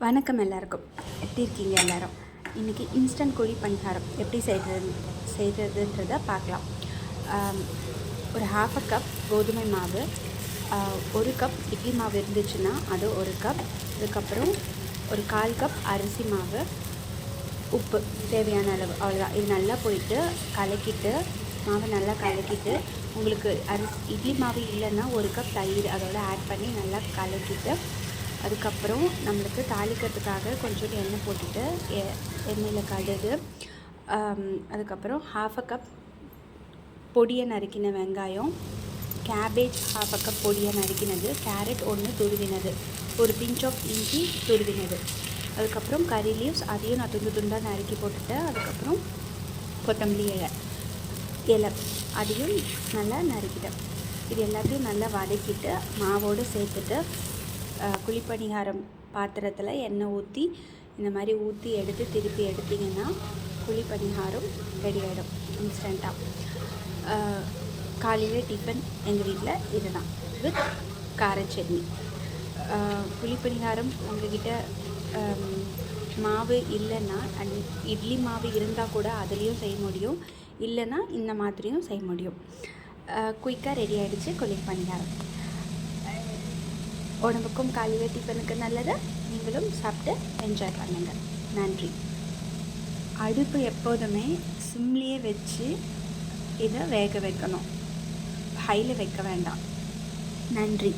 வணக்கம் எல்லாருக்கும். எப்படி இருக்கீங்க எல்லாரும்? இன்றைக்கி இன்ஸ்டன்ட் குழி பணியாரம் எப்படி செய்கிறதுன்றதை பார்க்கலாம். ஒரு 1/2 கப் கோதுமை மாவு, 1 கப் இட்லி மாவு இருந்துச்சுன்னா அது 1 கப், அதுக்கப்புறம் ஒரு 1/4 கப் அரிசி மாவு, உப்பு தேவையான அளவு, அவ்வளோதான். இது நல்லா போயிட்டு கலக்கிட்டு, மாவை நல்லா கலக்கிட்டு, உங்களுக்கு இட்லி மாவு இல்லைன்னா 1 கப் தயிர் அதோட ஆட் பண்ணி நல்லா கலக்கிட்டு, அதுக்கப்புறம் நம்மளுக்கு தாளிக்கிறதுக்காக கொஞ்சம் எண்ணெய் போட்டுட்டு எண்ணெயில் கடுகு, அதுக்கப்புறம் 1/2 கப் பொடியை நறுக்கின வெங்காயம், கேபேஜ் 1/2 கப் பொடியை நறுக்கினது, கேரட் 1 துருவினது, ஒரு பிஞ்ச் ஆஃப் இஞ்சி துருவினது, அதுக்கப்புறம் கறி லீவ்ஸ் அதையும் நான் துண்டாக நறுக்கி போட்டுட்டு, அதுக்கப்புறம் கொத்தமல்லி இலை அதையும் நல்லா நறுக்கிட்டேன். இது எல்லாத்தையும் நல்லா வதக்கிட்டு மாவோடு சேர்த்துட்டு குழிப்பணியாரம் பாத்திரத்தில் எண்ணெய் ஊற்றி இந்த மாதிரி ஊற்றி எடுத்து திருப்பி எடுத்திங்கன்னா குழிப்பணியாரம் ரெடி ஆகிடும் இன்ஸ்டண்ட்டாக. காலையில் டிஃபன் எங்கள் வீட்டில் இதுதான், வித் கார சட்னி. குழிப்பணியாரம் உங்கள்கிட்ட மாவு இல்லைன்னா, இட்லி மாவு இருந்தால் கூட அதுலேயும் செய்ய முடியும், இல்லைன்னா இந்த மாதிரியும் செய்ய முடியும். குயிக்காக ரெடி ஆகிடுச்சு குழிப்பணியாரம். உடம்புக்கும் காலையில் டிஃபனுக்கு நல்லது. நீங்களும் சாப்பிட்டு என்ஜாய் பண்ணுங்கள். நன்றி. அடுப்பு எப்போதுமே சிம்லேயே வச்சு இதை வேக வைக்கணும், ஹையில் வைக்க வேண்டாம். நன்றி.